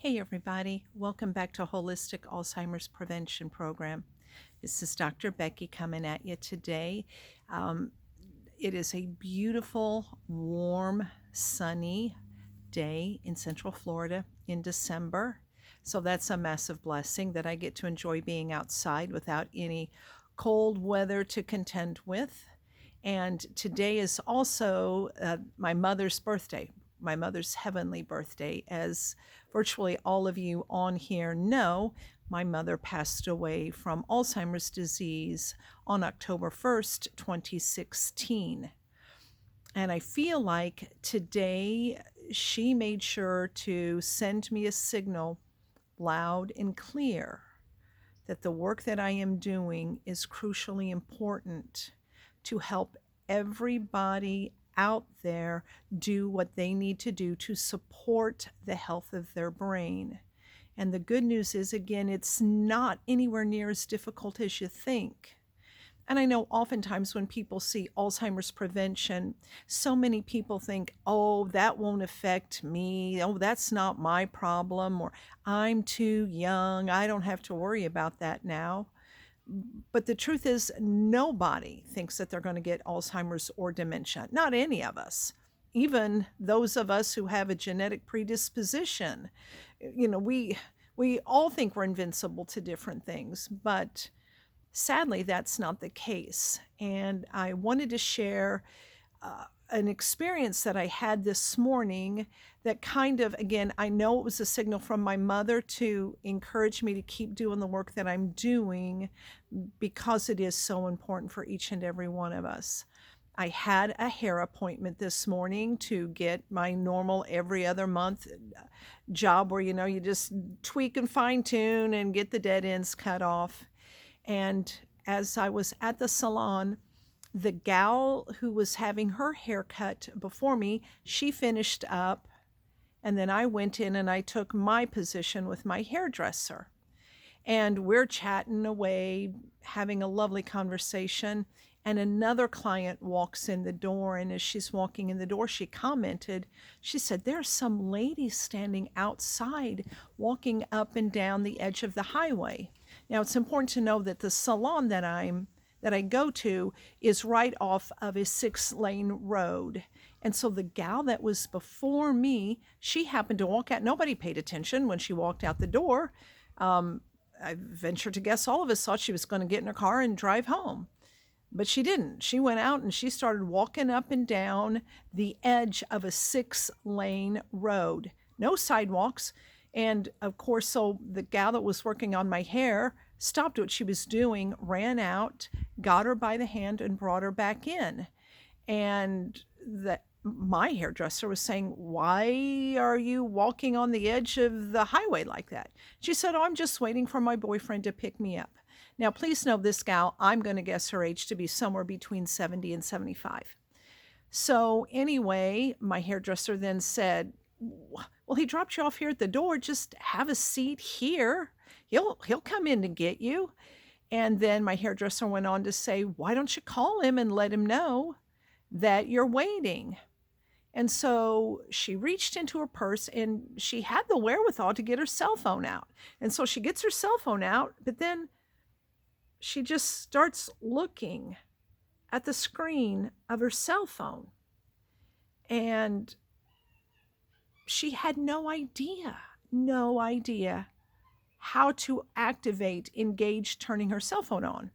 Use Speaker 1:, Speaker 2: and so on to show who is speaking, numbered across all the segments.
Speaker 1: Hey everybody, welcome back to Holistic Alzheimer's Prevention Program. This is Dr. Becky coming at you today. Um, it is a beautiful, warm, sunny day in Central Florida in December. So that's a massive blessing that I get to enjoy being outside without any cold weather to contend with. And today is also my mother's birthday, my mother's heavenly birthday. As virtually all of you on here know, my mother passed away from Alzheimer's disease on October 1st, 2016. And I feel like today she made sure to send me a signal loud and clear that the work that I am doing is crucially important to help everybody out there do what they need to do to support the health of their brain. And the good news is, again, it's not anywhere near as difficult as you think. And I know oftentimes when people see Alzheimer's prevention, so many people think, oh, that won't affect me. Oh, that's not my problem. Or I'm too young. I don't have to worry about that now. But the truth is, nobody thinks that they're going to get Alzheimer's or dementia. Not any of us. Even those of us who have a genetic predisposition. We all think we're invincible to different things, but sadly, that's not the case. And I wanted to share an experience that I had this morning that kind of, again, I know it was a signal from my mother to encourage me to keep doing the work that I'm doing because it is so important for each and every one of us. I had a hair appointment this morning to get my normal every other month job where, you just tweak and fine tune and get the dead ends cut off. And as I was at the salon, the gal who was having her hair cut before me, she finished up, and then I went in and I took my position with my hairdresser. And we're chatting away, having a lovely conversation, and another client walks in the door, and as she's walking in the door, she commented, she said, there's some lady standing outside walking up and down the edge of the highway. Now, it's important to know that the salon that I go to is right off of a 6-lane road. And so the gal that was before me, she happened to walk out. Nobody paid attention when she walked out the door. I venture to guess all of us thought she was going to get in her car and drive home. But she didn't. She went out and she started walking up and down the edge of a 6-lane road. No sidewalks. And of course, so the gal that was working on my hair stopped what she was doing, ran out, got her by the hand, and brought her back in. And my hairdresser was saying, why are you walking on the edge of the highway like that? She said, oh, I'm just waiting for my boyfriend to pick me up. Now, please know this gal, I'm going to guess her age to be somewhere between 70 and 75. So anyway, my hairdresser then said, well, he dropped you off here at the door. Just have a seat here. He'll come in to get you. And then my hairdresser went on to say, why don't you call him and let him know that you're waiting? And so she reached into her purse and she had the wherewithal to get her cell phone out. And so she gets her cell phone out, but then she just starts looking at the screen of her cell phone. And she had no idea how to activate engage turning her cell phone on.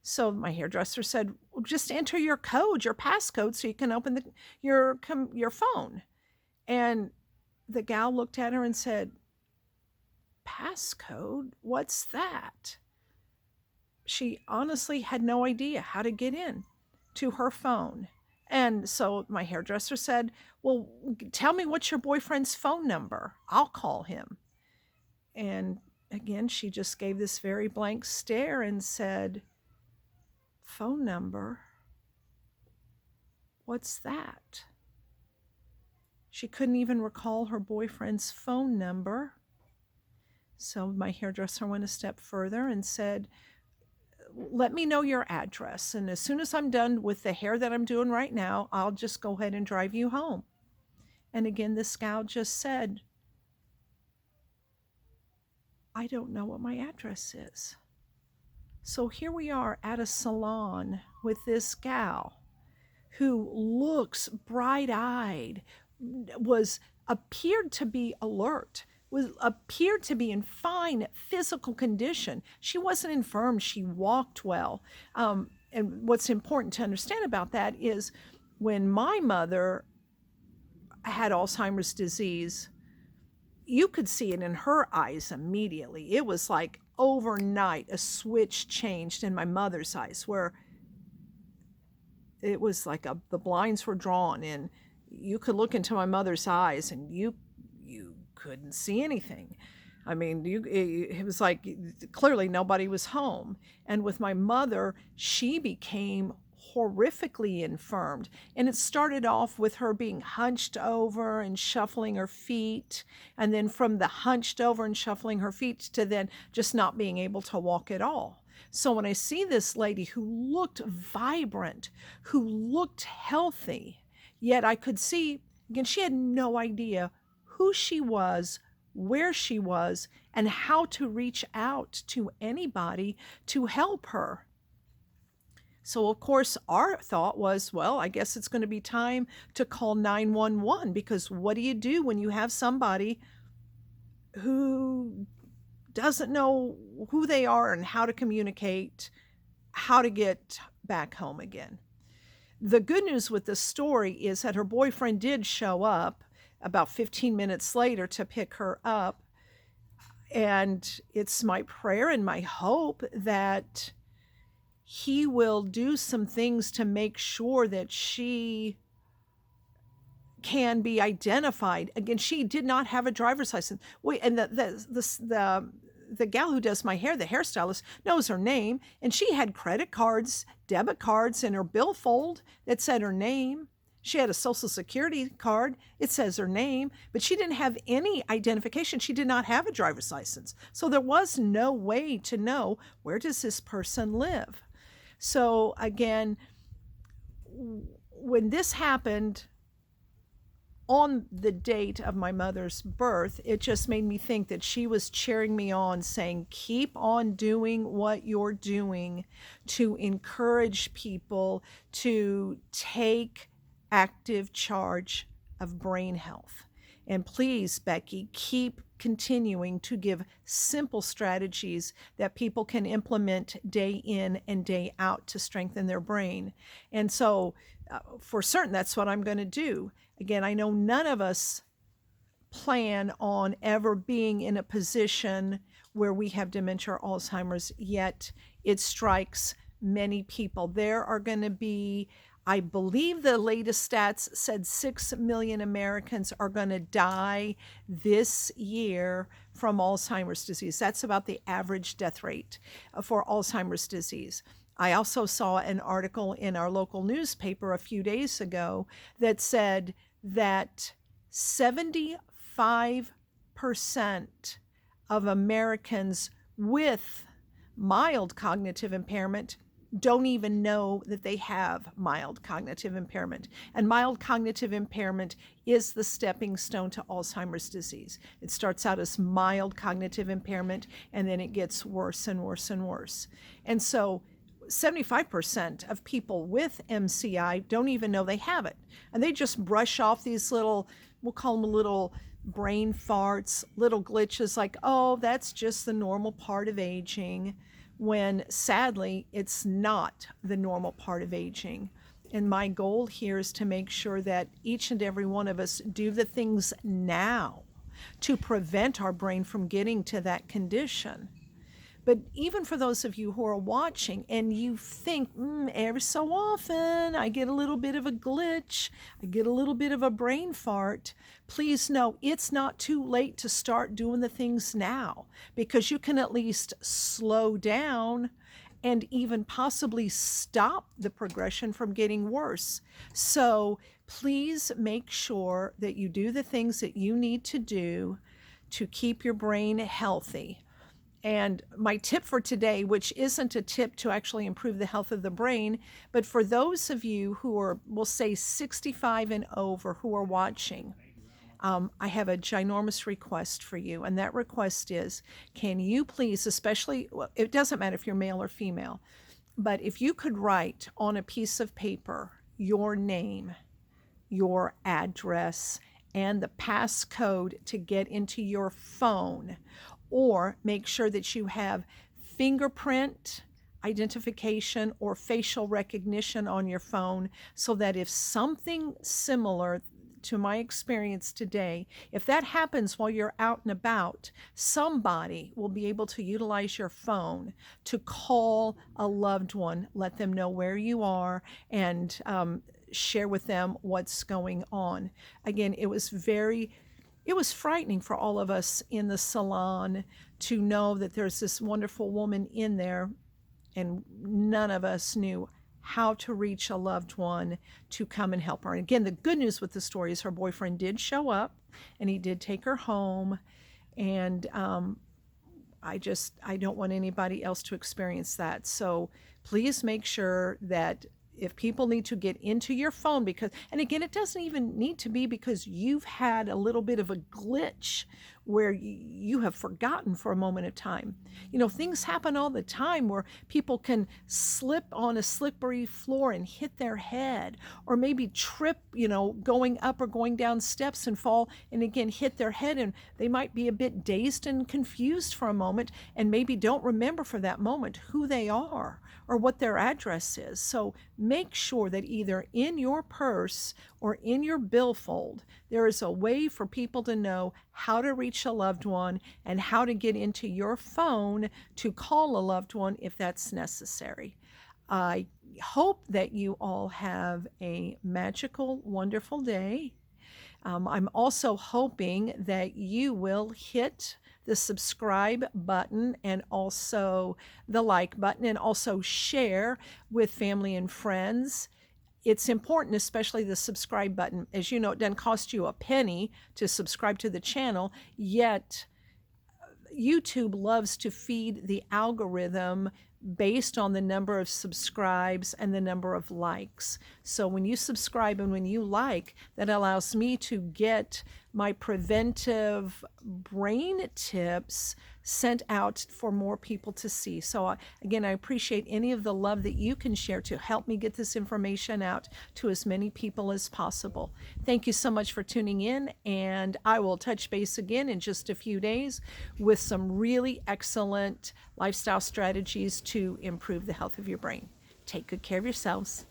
Speaker 1: So my hairdresser said, well, just enter your code, your passcode, so you can open your phone. And the gal looked at her and said, passcode? What's that? She honestly had no idea how to get in to her phone. And so my hairdresser said, well, tell me what's your boyfriend's phone number. I'll call him. And again, she just gave this very blank stare and said, phone number? What's that? She couldn't even recall her boyfriend's phone number. So my hairdresser went a step further and said, let me know your address. And as soon as I'm done with the hair that I'm doing right now, I'll just go ahead and drive you home. And again, this gal just said, I don't know what my address is. So here we are at a salon with this gal who looks bright-eyed, appeared to be alert, appeared to be in fine physical condition. She wasn't infirm. She walked well. And what's important to understand about that is when my mother had Alzheimer's disease, you could see it in her eyes immediately. It was like overnight a switch changed in my mother's eyes, where it was like the blinds were drawn, and you could look into my mother's eyes and you couldn't see anything. I mean, it was like clearly nobody was home. And with my mother, she became horrifically infirmed. And it started off with her being hunched over and shuffling her feet. And then from the hunched over and shuffling her feet to then just not being able to walk at all. So when I see this lady who looked vibrant, who looked healthy, yet I could see, again, she had no idea who she was, where she was, and how to reach out to anybody to help her. So, of course, our thought was, well, I guess it's going to be time to call 911, because what do you do when you have somebody who doesn't know who they are and how to communicate, how to get back home again? The good news with this story is that her boyfriend did show up about 15 minutes later to pick her up. And it's my prayer and my hope that he will do some things to make sure that she can be identified. Again, she did not have a driver's license. Wait, and the gal who does my hair, the hairstylist, knows her name, and she had credit cards, debit cards in her billfold that said her name. She had a social security card. It says her name, but she didn't have any identification. She did not have a driver's license. So there was no way to know, where does this person live? So again, when this happened on the date of my mother's birth, it just made me think that she was cheering me on, saying, keep on doing what you're doing to encourage people to take active charge of brain health. And please, Becky, keep continuing to give simple strategies that people can implement day in and day out to strengthen their brain. And so for certain, that's what I'm going to do. Again, I know none of us plan on ever being in a position where we have dementia or Alzheimer's, yet it strikes many people. There are going to be, I believe the latest stats said 6 million Americans are going to die this year from Alzheimer's disease. That's about the average death rate for Alzheimer's disease. I also saw an article in our local newspaper a few days ago that said that 75% of Americans with mild cognitive impairment don't even know that they have mild cognitive impairment. And mild cognitive impairment is the stepping stone to Alzheimer's disease. It starts out as mild cognitive impairment, and then it gets worse and worse and worse. And so 75% of people with MCI don't even know they have it. And they just brush off these little, we'll call them little brain farts, little glitches, like, oh, that's just the normal part of aging, when sadly, it's not the normal part of aging. And my goal here is to make sure that each and every one of us do the things now to prevent our brain from getting to that condition. But even for those of you who are watching and you think, every so often I get a little bit of a glitch, I get a little bit of a brain fart, please know it's not too late to start doing the things now, because you can at least slow down and even possibly stop the progression from getting worse. So please make sure that you do the things that you need to do to keep your brain healthy. And my tip for today, which isn't a tip to actually improve the health of the brain, but for those of you who are, we'll say 65 and over, who are watching, I have a ginormous request for you, and that request is, can you please, especially, well, it doesn't matter if you're male or female, but if you could write on a piece of paper your name, your address, and the passcode to get into your phone, or make sure that you have fingerprint identification or facial recognition on your phone, so that if something similar to my experience today, if that happens while you're out and about, somebody will be able to utilize your phone to call a loved one, let them know where you are, and share with them what's going on. Again, it was frightening for all of us in the salon to know that there's this wonderful woman in there, and none of us knew how to reach a loved one to come and help her. And again, the good news with the story is her boyfriend did show up, and he did take her home. And I don't want anybody else to experience that. So please make sure that if people need to get into your phone, because, and again, it doesn't even need to be because you've had a little bit of a glitch where you have forgotten for a moment of time. You know, things happen all the time where people can slip on a slippery floor and hit their head, or maybe trip, going up or going down steps and fall and again hit their head, and they might be a bit dazed and confused for a moment and maybe don't remember for that moment who they are or what their address is. So make sure that either in your purse or in your billfold, there is a way for people to know how to reach a loved one and how to get into your phone to call a loved one if that's necessary. I hope that you all have a magical, wonderful day. I'm also hoping that you will hit the subscribe button and also the like button, and also share with family and friends. It's important, especially the subscribe button. As you know, it doesn't cost you a penny to subscribe to the channel, yet YouTube loves to feed the algorithm based on the number of subscribes and the number of likes. So when you subscribe and when you like, that allows me to get my preventive brain tips sent out for more people to see. So again, I appreciate any of the love that you can share to help me get this information out to as many people as possible. Thank you so much for tuning in, and I will touch base again in just a few days with some really excellent lifestyle strategies to improve the health of your brain. Take good care of yourselves.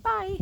Speaker 1: Bye.